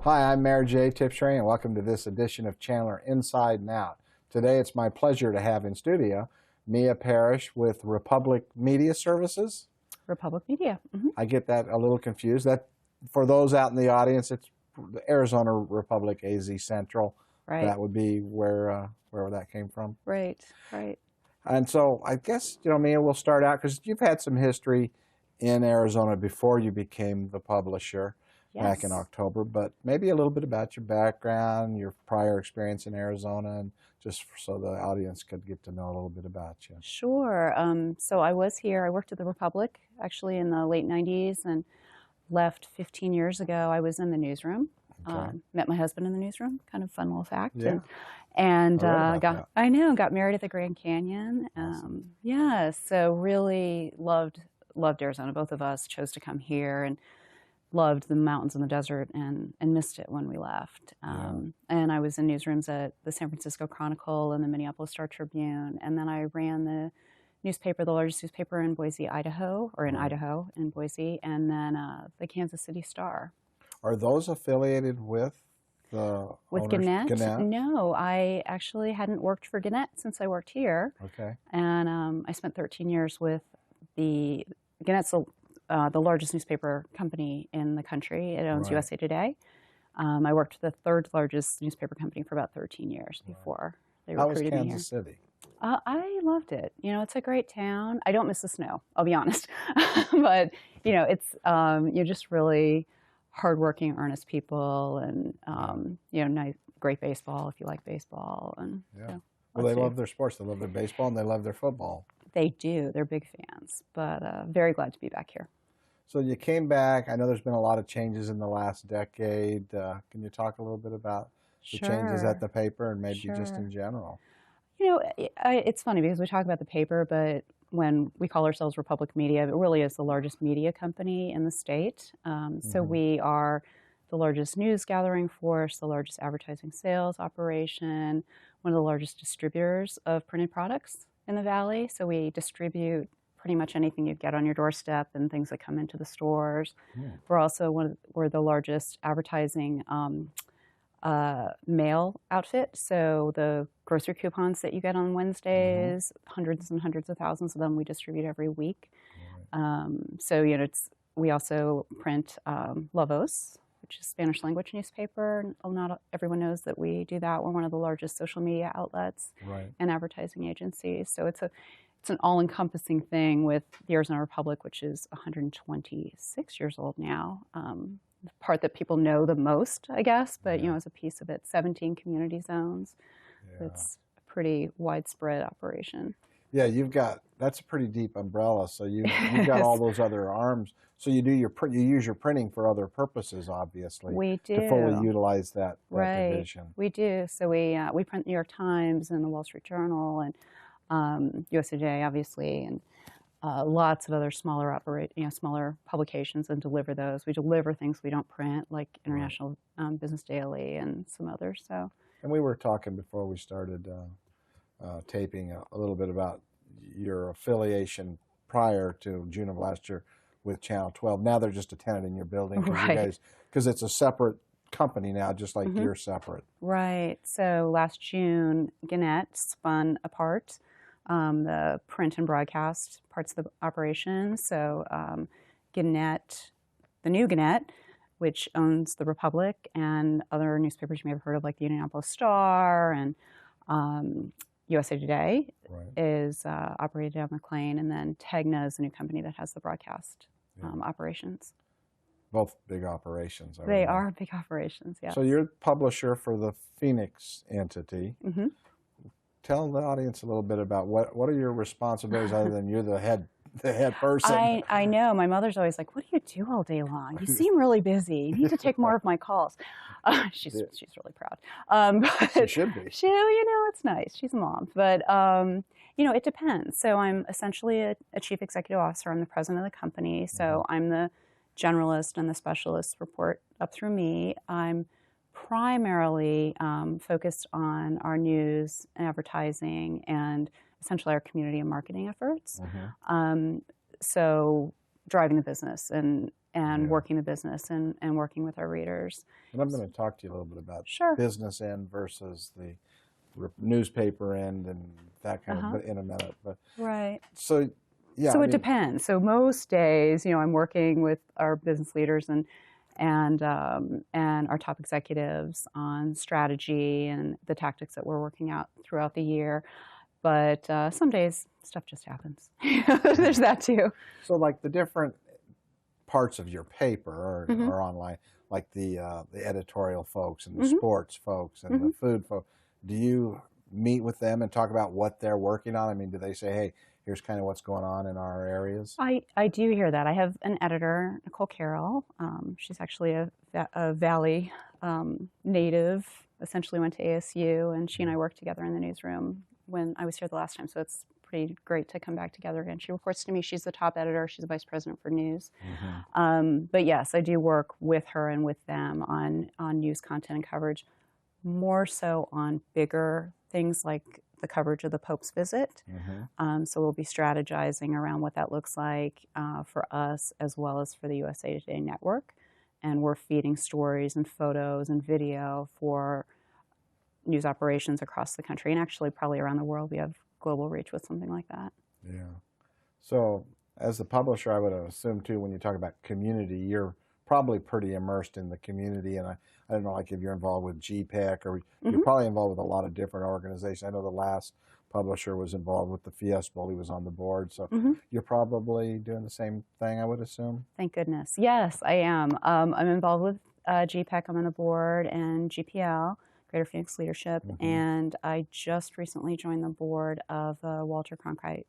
Hi, I'm Mayor Jay Tibshraeny, and welcome to this edition of Chandler Inside and Out. Today, it's my pleasure to have in studio Mia Parrish with Republic Media Services. Republic Media. Mm-hmm. I get that a little confused. That for those out in the audience, it's the Arizona Republic AZ Central. Right. That would be where that came from. Right. Right. And so I guess, Mia, we'll start out because you've had some history in Arizona before you became the publisher. Yes. Back in October, but maybe a little bit about your background, your prior experience in Arizona, and just so the audience could get to know a little bit about you. Sure. So I was here. I worked at the Republic actually in the late 90s and left 15 years ago. I was in the newsroom. Okay. Met my husband in the newsroom. Kind of fun little fact. Yeah. And got married at the Grand Canyon. Awesome. Yeah. So really loved Arizona. Both of us chose to come here and loved the mountains and the desert and missed it when we left. And I was in newsrooms at the San Francisco Chronicle and the Minneapolis Star Tribune. And then I ran the newspaper, the largest newspaper in Boise, Idaho, or in Idaho, in Boise, and then the Kansas City Star. Are those affiliated with the Gannett? Gannett? No, I actually hadn't worked for Gannett since I worked here. Okay. And I spent 13 years with Gannett's the largest newspaper company in the country. It owns USA Today. I worked for the third largest newspaper company for about 13 years before they recruited me here. How was Kansas City? I loved it. It's a great town. I don't miss the snow, I'll be honest. But, it's, you're just really hardworking, earnest people and, nice, great baseball if you like baseball. And, well, they love their sports. They love their baseball and they love their football. They do. They're big fans, but very glad to be back here. So you came back. I know there's been a lot of changes in the last decade. Can you talk a little bit about the changes at the paper and maybe just in general? It's funny because we talk about the paper, but when we call ourselves Republic Media, it really is the largest media company in the state. So we are the largest news gathering force, the largest advertising sales operation, one of the largest distributors of printed products in the Valley. So we distribute pretty much anything you'd get on your doorstep and things that come into the stores. We're also we're the largest advertising mail outfit. So the grocery coupons that you get on Wednesdays, hundreds and hundreds of thousands of them we distribute every week. We also print La Voz, which is Spanish language newspaper. Not everyone knows that we do that. We're one of the largest social media outlets and advertising agencies. So it's an all-encompassing thing with the Arizona Republic, which is 126 years old now. The part that people know the most, I guess, but as a piece of it, 17 community zones. It's a pretty widespread operation. Yeah, that's a pretty deep umbrella. So you've got all those other arms. So you use your printing for other purposes, obviously. We do. To fully utilize that division. We do. So we print the New York Times and the Wall Street Journal and USA Today, obviously, and lots of other smaller publications, and deliver those. We deliver things we don't print, like International Business Daily and some others. So. And we were talking before we started taping a little bit about your affiliation prior to June of last year with Channel 12. Now they're just a tenant in your building because it's a separate company now, just like you're separate. Right. So last June, Gannett spun apart the print and broadcast parts of the operation. So Gannett, the new Gannett, which owns the Republic and other newspapers you may have heard of, like the Minneapolis Star and USA Today, is operated out of McLean. And then Tegna is a new company that has the broadcast operations. Both big operations. They are big operations, yeah. So you're publisher for the Phoenix entity. Tell the audience a little bit about what are your responsibilities other than you're the head person. I know. My mother's always like, "What do you do all day long? You seem really busy. You need to take more of my calls." She's really proud. But she should be. It's nice. She's a mom, but it depends. So I'm essentially a chief executive officer. I'm the president of the company. So I'm the generalist, and the specialists report up through me. I'm primarily focused on our news and advertising and essentially our community and marketing efforts. So driving the business and and Yeah. working the business and working with our readers. And I'm going to talk to you a little bit about Sure. business end versus the newspaper end and that kind of, but in a minute. But right. So, yeah. So it depends. So most days, I'm working with our business leaders and our top executives on strategy and the tactics that we're working out throughout the year. But some days, stuff just happens. There's that too. So, like the different parts of your paper are online, like the editorial folks and the sports folks and the food folks. Do you meet with them and talk about what they're working on? I mean, do they say, hey, here's kind of what's going on in our areas? I do hear that. I have an editor, Nicole Carroll. She's actually a Valley native, essentially went to ASU, and she and I worked together in the newsroom when I was here the last time, so it's pretty great to come back together again. She reports to me. She's the top editor. She's the vice president for news. But yes, I do work with her and with them on news content and coverage, more so on bigger things like the coverage of the Pope's visit. So we'll be strategizing around what that looks like for us as well as for the USA Today network. And we're feeding stories and photos and video for news operations across the country, and actually probably around the world. We have global reach with something like that. Yeah. So as the publisher, I would assume too, when you talk about community, you're probably pretty immersed in the community. And I don't know, like if you're involved with GPEC or you're probably involved with a lot of different organizations. I know the last publisher was involved with the Fiesta Bowl. He was on the board. So you're probably doing the same thing, I would assume. Thank goodness. Yes, I am. I'm involved with GPEC. I'm on the board, and GPL, Greater Phoenix Leadership, and I just recently joined the board of Walter Cronkite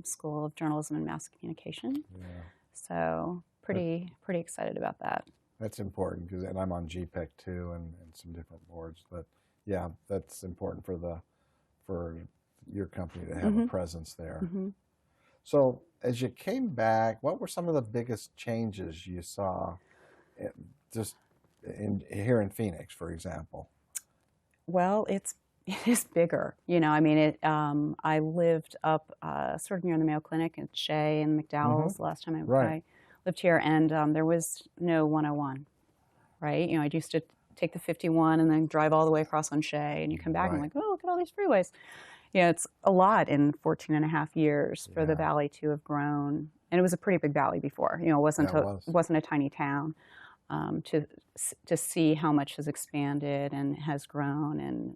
School of Journalism and Mass Communication. Yeah. So pretty excited about that. That's important, and I'm on GPEC too, and some different boards. But yeah, that's important for your company to have a presence there. So as you came back, what were some of the biggest changes you saw, just here in Phoenix, for example? Well, it is bigger. I mean, I lived up sort of near the Mayo Clinic at Shea and McDowell's the last time I lived here, and there was no 101, right? I used to take the 51 and then drive all the way across on Shea, and you come back and I'm like, oh, look at all these freeways. It's a lot in 14 and a half years for the valley to have grown, and it was a pretty big valley before. It wasn't a tiny town. To see how much has expanded and has grown,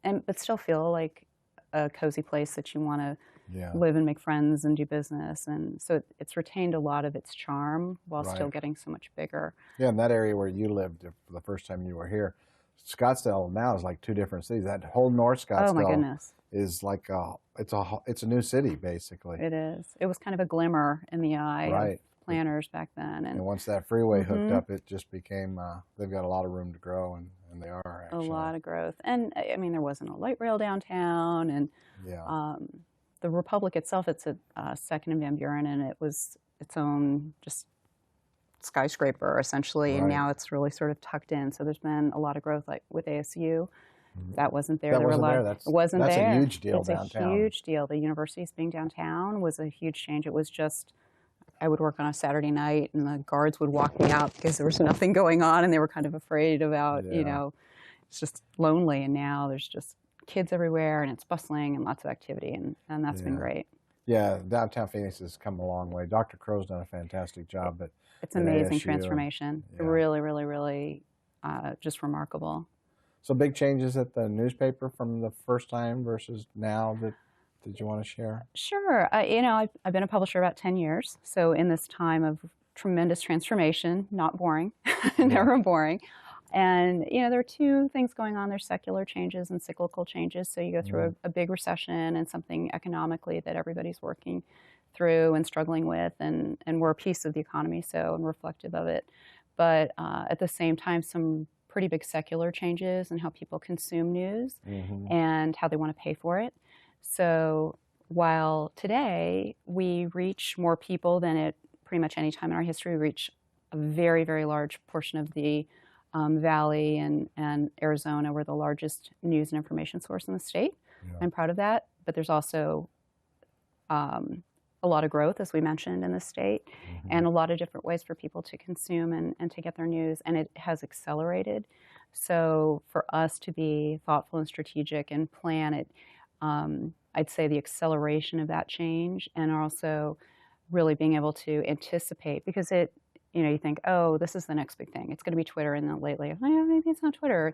but still feel like a cozy place that you want to live and make friends and do business, and so it's retained a lot of its charm while still getting so much bigger. Yeah, in that area where you lived the first time you were here, Scottsdale now is like two different cities. That whole North Scottsdale, oh my goodness, is like it's a new city basically. It is. It was kind of a glimmer in the eye of planners back then, and once that freeway hooked up, it just became they've got a lot of room to grow, and they are actually. A lot of growth. And I mean, there wasn't a light rail downtown, and the Republic itself, it's a second in Van Buren, and it was its own just skyscraper essentially, and now it's really sort of tucked in. So there's been a lot of growth, like with ASU. That wasn't there. That's a huge deal downtown. It's a huge deal. The university's being downtown was a huge change. It was just, I would work on a Saturday night, and the guards would walk me out because there was nothing going on, and they were kind of afraid about, it's just lonely. And now there's just kids everywhere, and it's bustling and lots of activity, and that's been great. Yeah, downtown Phoenix has come a long way. Dr. Crow's done a fantastic job, but it's amazing transformation. Really, really, really just remarkable. So big changes at the newspaper from the first time versus now that you want to share? Sure. I've been a publisher about 10 years. So in this time of tremendous transformation, not boring, never boring. And, there are two things going on. There's secular changes and cyclical changes. So you go through a big recession and something economically that everybody's working through and struggling with, and we're a piece of the economy, so and reflective of it. But at the same time, some pretty big secular changes in how people consume news and how they want to pay for it. So while today we reach more people than at pretty much any time in our history, we reach a very, very large portion of the Valley and Arizona. We're the largest news and information source in the state. I'm proud of that. But there's also a lot of growth, as we mentioned, in the state, and a lot of different ways for people to consume and to get their news, and it has accelerated. So for us to be thoughtful and strategic and plan it, I'd say the acceleration of that change, and also really being able to anticipate, because you think, oh, this is the next big thing. It's going to be Twitter, and then lately, oh, yeah, maybe it's not Twitter.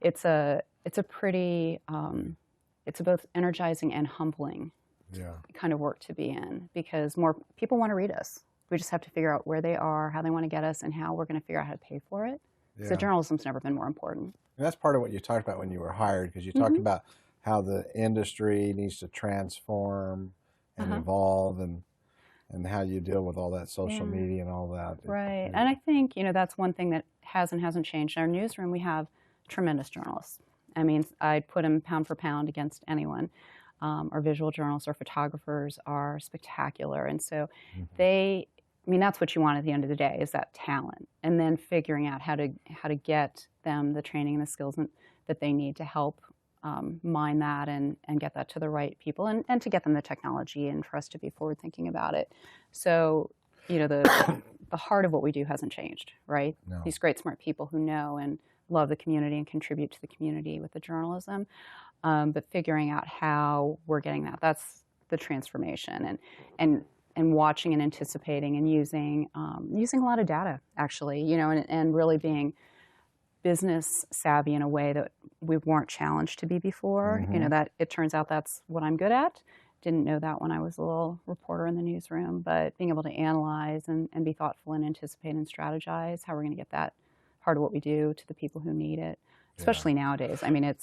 It's a pretty, it's a both energizing and humbling kind of work to be in, because more people want to read us. We just have to figure out where they are, how they want to get us, and how we're going to figure out how to pay for it. So journalism's never been more important. And that's part of what you talked about when you were hired, because you talked about how the industry needs to transform and evolve, and how you deal with all that social media and all that. Right. And I think, that's one thing that has and hasn't changed. In our newsroom, we have tremendous journalists. I mean, I'd put them pound for pound against anyone. Our visual journalists, our photographers are spectacular. And so that's what you want at the end of the day, is that talent. And then figuring out how to get them the training and the skills that they need to help mine that and get that to the right people, and to get them the technology, and for us to be forward thinking about it. So, the heart of what we do hasn't changed, right? No. These great, smart people who know and love the community and contribute to the community with the journalism. But figuring out how we're getting that's the transformation, and watching and anticipating and using a lot of data, actually, and really being business savvy in a way that we weren't challenged to be before. That it turns out that's what I'm good at. Didn't know that when I was a little reporter in the newsroom, but being able to analyze and be thoughtful and anticipate and strategize how we're going to get that part of what we do to the people who need it, especially nowadays. I mean,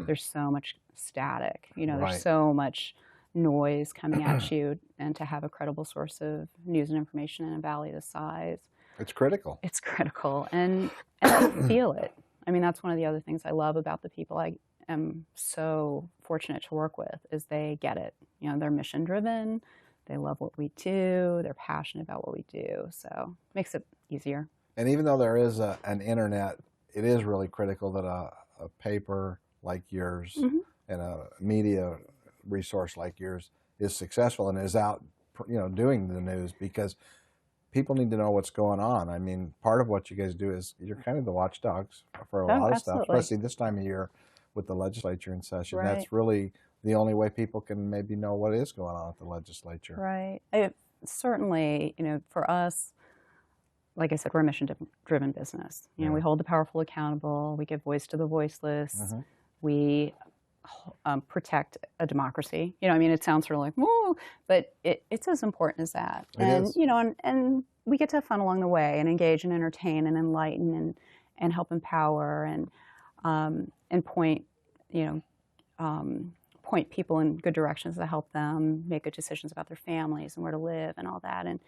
there's so much static, there's so much noise coming at you, and to have a credible source of news and information in a valley this size. It's critical. It's critical, and I feel it. I mean, that's one of the other things I love about the people I am so fortunate to work with, is they get it. They're mission driven, they love what we do, they're passionate about what we do, so it makes it easier. And even though there is an internet, it is really critical that a paper like yours and a media resource like yours is successful and is out, doing the news, because people need to know what's going on. I mean, part of what you guys do is you're kind of the watchdogs for a lot of stuff, especially this time of year with the legislature in session. Right. That's really the only way people can maybe know what is going on at the legislature. Right. Certainly, for us, like I said, we're a mission-driven business. We hold the powerful accountable. We give voice to the voiceless. We protect a democracy. It sounds sort of like, whoa, but it's as important as that. And we get to have fun along the way, and engage and entertain and enlighten and help empower and point people in good directions to help them make good decisions about their families and where to live and all that. And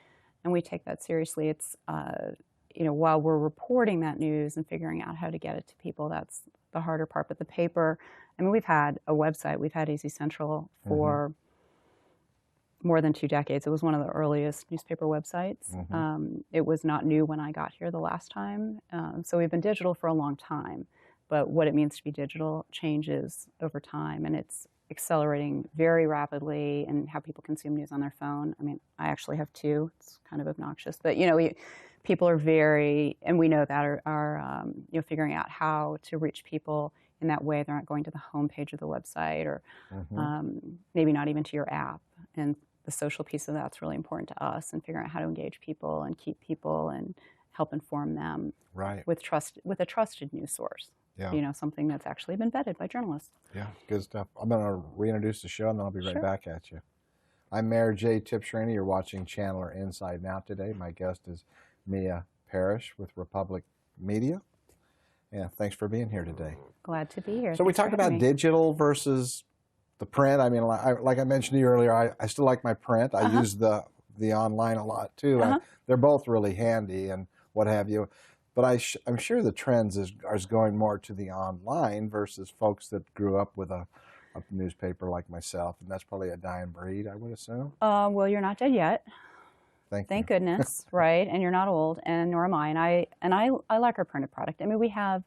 we take that seriously. It's while we're reporting that news and figuring out how to get it to people, that's the harder part. But the paper, we've had a website. We've had AZ Central for more than 2 decades. It was one of the earliest newspaper websites. It was not new when I got here the last time. So we've been digital for a long time. But what it means to be digital changes over time, and it's accelerating very rapidly in how people consume news on their phone. I actually have 2. It's kind of obnoxious, but people are and we know that are figuring out how to reach people in that way. They're not going to the homepage of the website, or maybe not even to your app. And the social piece of that's really important to us, and figuring out how to engage people and keep people and help inform them with a trusted news source. Something that's actually been vetted by journalists. Yeah, good stuff. I'm going to reintroduce the show, and then I'll be right back at you. I'm Mayor J. Tibshraeny. You're watching Chandler Inside Now today. My guest is MiAis Parrish with Republic Media. Yeah, thanks for being here today. Glad to be here. So we talked about digital versus the print. Like I mentioned to you earlier, I still like my print. I use the online a lot too. They're both really handy and what have you. But I'm sure the trends is going more to the online versus folks that grew up with a newspaper like myself, and that's probably a dying breed, I would assume. Well, you're not dead yet. Thank goodness, right? And you're not old, and nor am I. And I like our printed product. We have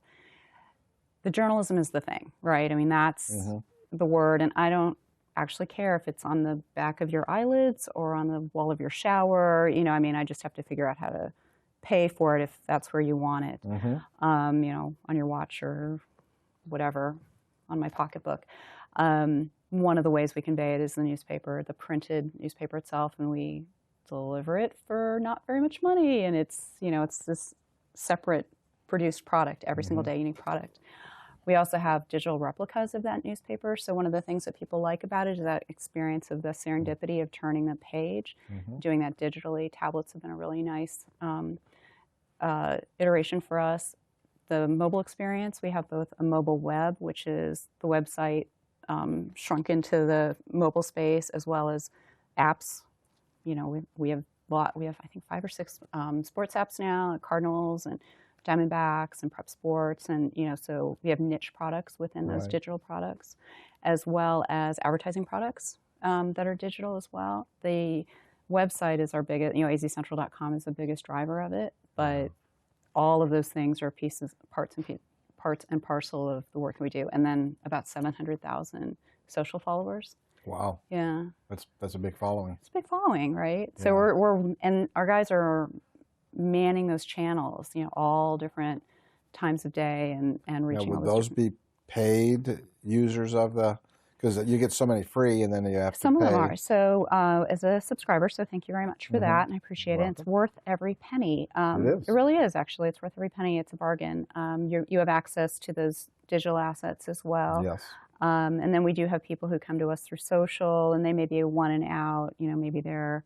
the journalism is the thing, right? That's the word, and I actually care if it's on the back of your eyelids or on the wall of your shower. You know, I mean, I just have to figure out how to pay for it if that's where you want it. You know, on your watch or whatever, on my pocketbook. One of the ways we convey it is the newspaper, the printed newspaper itself, and we deliver it for not very much money. And it's, you know, it's this separate produced product, every single day, unique product. We also have digital replicas of that newspaper. So one of the things that people like about it is that experience of the serendipity of turning the page, doing that digitally. Tablets have been a really nice iteration for us. The mobile experience, we have both a mobile web, which is the website shrunk into the mobile space, as well as apps. You know, we have I think 5 or 6 sports apps now, Cardinals and Diamondbacks and Prep Sports, and you know, so we have niche products within those digital products, as well as advertising products that are digital as well. The website is our biggest, you know, azcentral.com is the biggest driver of it, but all of those things are parts and parcel of the work we do. And then about 700,000 social followers. Wow. Yeah. That's a big following. It's a big following, right? Yeah. So and our guys are manning those channels, you know, all different times of day and reaching. Now, would those be paid users of the? Because you get so many free, and then you have to pay. Some of them are. So as a subscriber, so thank you very much for that, and I appreciate it. It's worth every penny. It is. It really is, actually. It's worth every penny. It's a bargain. You have access to those digital assets as well. Yes. And then we do have people who come to us through social, and they may be a one and out. You know, maybe they're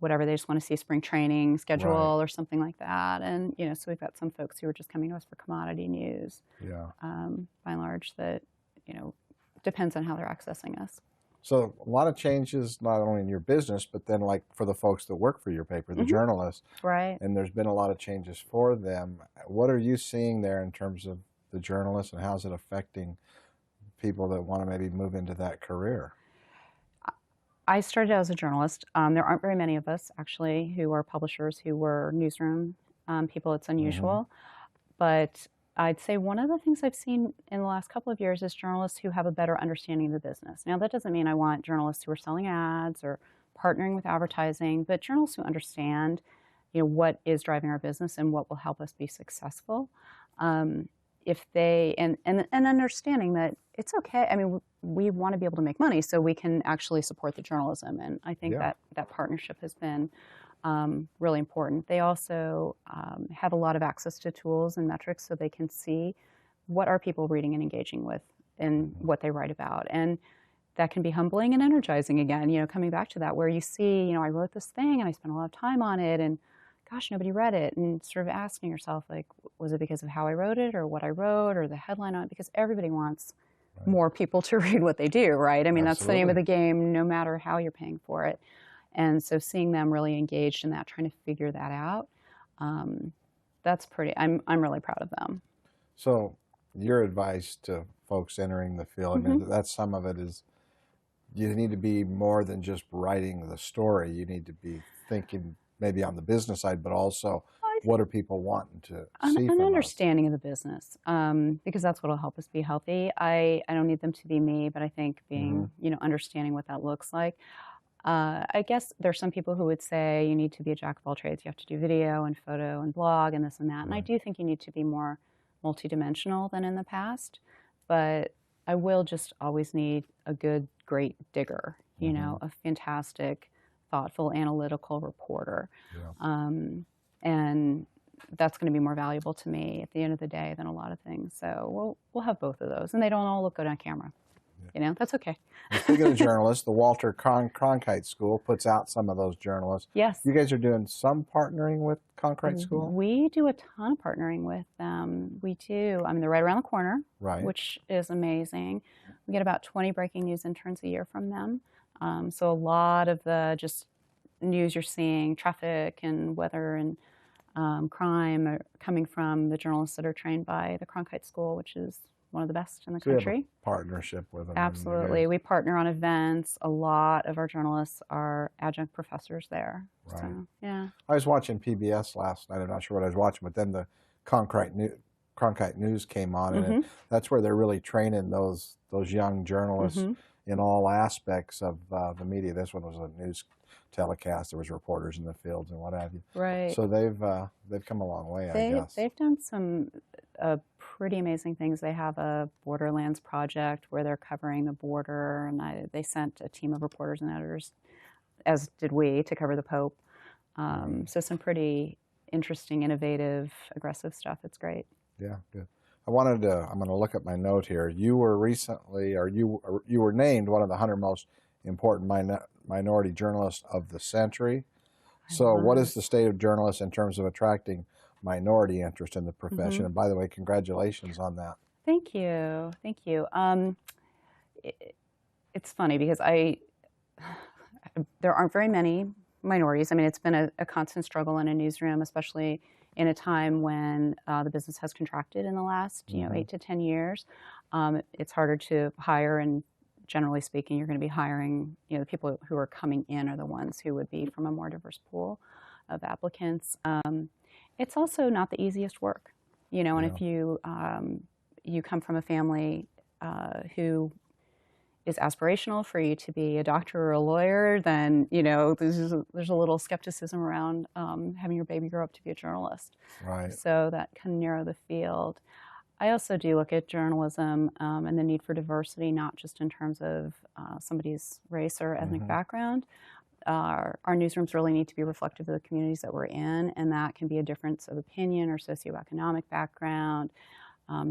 whatever, they just want to see a spring training schedule or something like that. And, you know, so we've got some folks who are just coming to us for commodity news. Yeah. By and large, that, you know, depends on how they're accessing us. So a lot of changes, not only in your business, but then like for the folks that work for your paper, the journalists. Right. And there's been a lot of changes for them. What are you seeing there in terms of the journalists, and how's it affecting people that want to maybe move into that career? I started out as a journalist. There aren't very many of us, actually, who are publishers, who were newsroom people. It's unusual. But I'd say one of the things I've seen in the last couple of years is journalists who have a better understanding of the business. Now, that doesn't mean I want journalists who are selling ads or partnering with advertising, but journalists who understand, you know, what is driving our business and what will help us be successful. If they, and understanding that it's okay. I mean, we want to be able to make money so we can actually support the journalism. And I think that partnership has been really important. They also have a lot of access to tools and metrics so they can see what are people reading and engaging with and what they write about. And that can be humbling and energizing again, you know, coming back to that, where you see, you know, I wrote this thing and I spent a lot of time on it, and gosh, nobody read it, and sort of asking yourself, like, was it because of how I wrote it or what I wrote or the headline on it? Because everybody wants more people to read what they do, right? I mean, that's the name of the game, no matter how you're paying for it. And so seeing them really engaged in that, trying to figure that out, that's pretty, I'm really proud of them. So your advice to folks entering the field, I mean, that's some of it is you need to be more than just writing the story. You need to be thinking maybe on the business side, but also what are people wanting to see from an understanding of the business, because that's what will help us be healthy. I don't need them to be me, but I think being, you know, understanding what that looks like. I guess there's some people who would say you need to be a jack of all trades. You have to do video and photo and blog and this and that. And I do think you need to be more multidimensional than in the past, but I will just always need a good, great digger, you know, a fantastic, thoughtful, analytical reporter. And that's going to be more valuable to me at the end of the day than a lot of things. So we'll have both of those, and they don't all look good on camera. You know, that's okay. And speaking of journalists, the Walter Cronkite School puts out some of those journalists. Yes. You guys are doing some partnering with Cronkite School? We do a ton of partnering with them. We do. I mean, they're right around the corner, which is amazing. We get about 20 breaking news interns a year from them. So a lot of the just news you're seeing, traffic and weather and crime, are coming from the journalists that are trained by the Cronkite School, which is one of the best in the country. You have a partnership with them. Absolutely. We partner on events. A lot of our journalists are adjunct professors there. Right. So, yeah. I was watching PBS last night. I'm not sure what I was watching, but then the Cronkite News came on, and that's where they're really training those young journalists in all aspects of the media. This one was a news telecast. There was reporters in the fields and what have you. Right. So they've come a long way, I guess. They've done some pretty amazing things. They have a Borderlands project where they're covering the border, and they sent a team of reporters and editors, as did we, to cover the Pope. So some pretty interesting, innovative, aggressive stuff. It's great. Yeah, good. I'm going to look at my note here. You were recently, or you were named one of the 100 most important minority journalists of the century. So what is the state of journalists in terms of attracting minority interest in the profession? And by the way, congratulations on that. Thank you. Thank you. It's funny because there aren't very many minorities. I mean, it's been a constant struggle in a newsroom, especially in a time when the business has contracted in the last 8 to 10 years. It's harder to hire, and generally speaking, you're going to be hiring, the people who are coming in are the ones who would be from a more diverse pool of applicants. It's also not the easiest work, and if you come from a family who is aspirational for you to be a doctor or a lawyer, then there's a little skepticism around having your baby grow up to be a journalist. Right. So that can narrow the field. I also do look at journalism and the need for diversity, not just in terms of somebody's race or ethnic background. Our newsrooms really need to be reflective of the communities that we're in, and that can be a difference of opinion or socioeconomic background.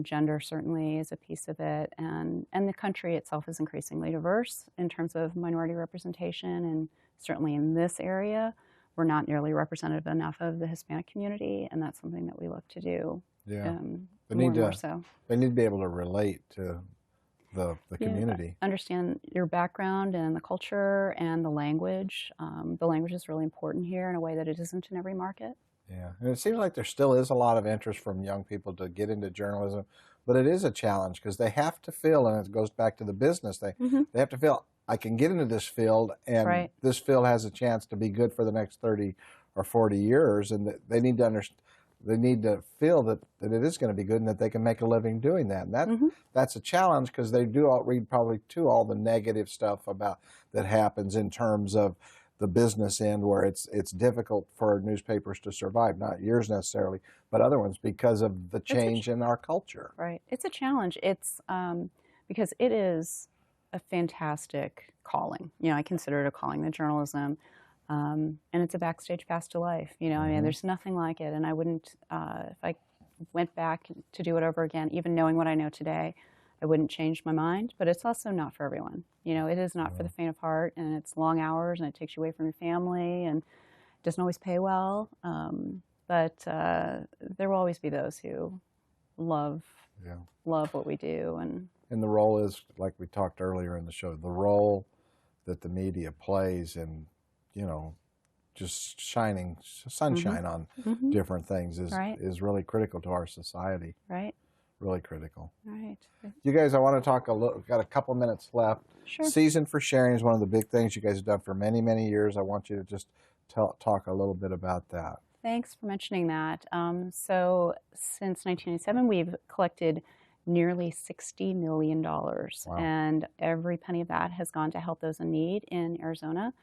Gender certainly is a piece of it, and the country itself is increasingly diverse in terms of minority representation, and certainly in this area, we're not nearly representative enough of the Hispanic community, and that's something that we look to do. Yeah, more so. They need to be able to relate to the community. Understand your background and the culture and the language. The language is really important here in a way that it isn't in every market. Yeah, and it seems like there still is a lot of interest from young people to get into journalism, but it is a challenge because they have to feel, and it goes back to the business thing, they have to feel, I can get into this field, and this field has a chance to be good for the next 30 or 40 years, and they need to understand. They need to feel that it is going to be good and that they can make a living doing that. And that's a challenge because they do read probably too all the negative stuff about that happens in terms of the business end, where it's difficult for newspapers to survive, not yours necessarily, but other ones, because of the change in our culture. Right. It's a challenge. It's because it is a fantastic calling. I consider it a calling, the journalism. And it's a backstage pass to life. I mean, there's nothing like it. And I wouldn't, if I went back to do it over again, even knowing what I know today, I wouldn't change my mind. But it's also not for everyone. It is not for the faint of heart, and it's long hours, and it takes you away from your family, and it doesn't always pay well. But there will always be those who love what we do. And the role is, like we talked earlier in the show, the role that the media plays in just shining sunshine on different things is really critical to our society. Right. Really critical. Right. You guys, I want to talk a little, we've got a couple minutes left. Sure. Season for Sharing is one of the big things you guys have done for many, many years. I want you to just talk a little bit about that. Thanks for mentioning that. So since 1997, we've collected nearly $60 million. Wow. And every penny of that has gone to help those in need in Arizona.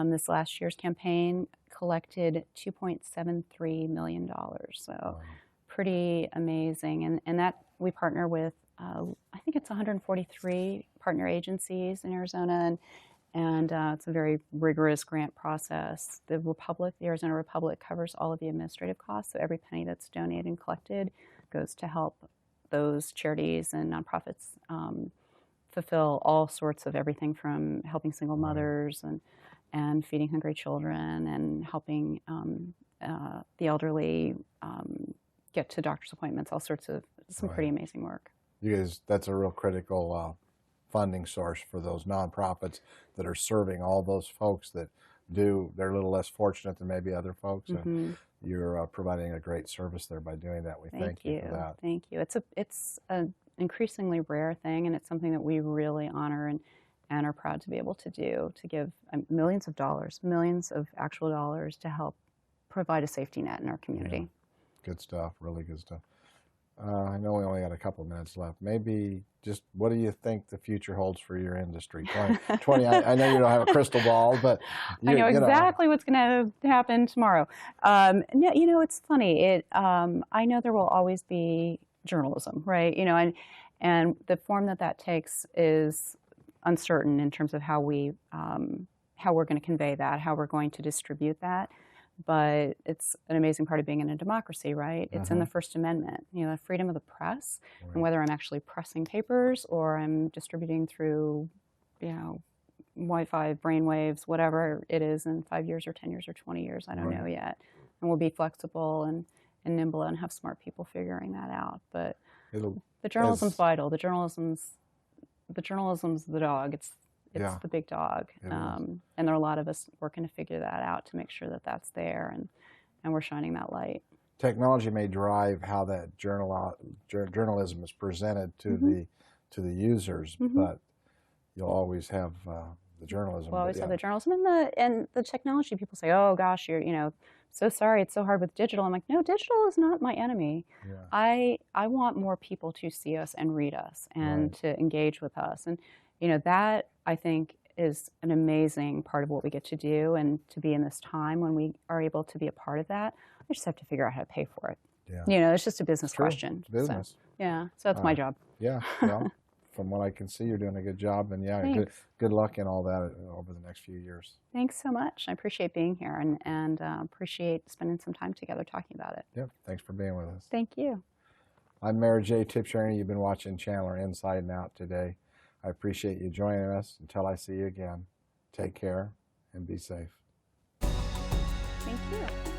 This last year's campaign collected $2.73 million. So pretty amazing. And that we partner with, I think it's 143 partner agencies in Arizona. And it's a very rigorous grant process. The Arizona Republic covers all of the administrative costs. So every penny that's donated and collected goes to help those charities and nonprofits fulfill all sorts of everything from helping single mothers and feeding hungry children and helping the elderly get to doctor's appointments, all sorts of some pretty amazing work. You guys, that's a real critical funding source for those nonprofits that are serving all those folks that they're a little less fortunate than maybe other folks. And you're providing a great service there by doing that. We thank you for that. Thank you. It's an increasingly rare thing, and it's something that we really honor and are proud to be able to do, to give millions of actual dollars to help provide a safety net in our community. Yeah. Good stuff, really good stuff. I know we only got a couple of minutes left. Maybe just what do you think the future holds for your industry? 20, I know you don't have a crystal ball, but I know exactly what's going to happen tomorrow. You know, it's funny. I know there will always be journalism, right? You know, and the form that takes is uncertain in terms of how we're going to convey that, how we're going to distribute that. But it's an amazing part of being in a democracy, right? It's in the First Amendment, you know, freedom of the press, and whether I'm actually pressing papers or I'm distributing through, you know, Wi-Fi, brainwaves, whatever it is in 5 years or 10 years or 20 years, I don't know yet. And we'll be flexible and nimble and have smart people figuring that out. But the journalism's vital. The journalism's the dog. It's the big dog, and there are a lot of us working to figure that out to make sure that that's there, and we're shining that light. Technology may drive how that journalism is presented to the users, but you'll always have the journalism. We'll always have the journalism and the technology. People say, "Oh gosh, you're so sorry, it's so hard with digital." I'm like, no, digital is not my enemy. I want more people to see us and read us and to engage with us, and that I think is an amazing part of what we get to do, and to be in this time when we are able to be a part of that. I just have to figure out how to pay for it. It's just a business question. It's business. So that's my job. Yeah. Well, from what I can see, you're doing a good job, and good luck in all that over the next few years. Thanks so much. I appreciate being here, and appreciate spending some time together talking about it. Yep. Thanks for being with us. Thank you. I'm Mayor J. Tibshraeny. You've been watching Chandler Inside and Out today. I appreciate you joining us. Until I see you again, take care and be safe. Thank you.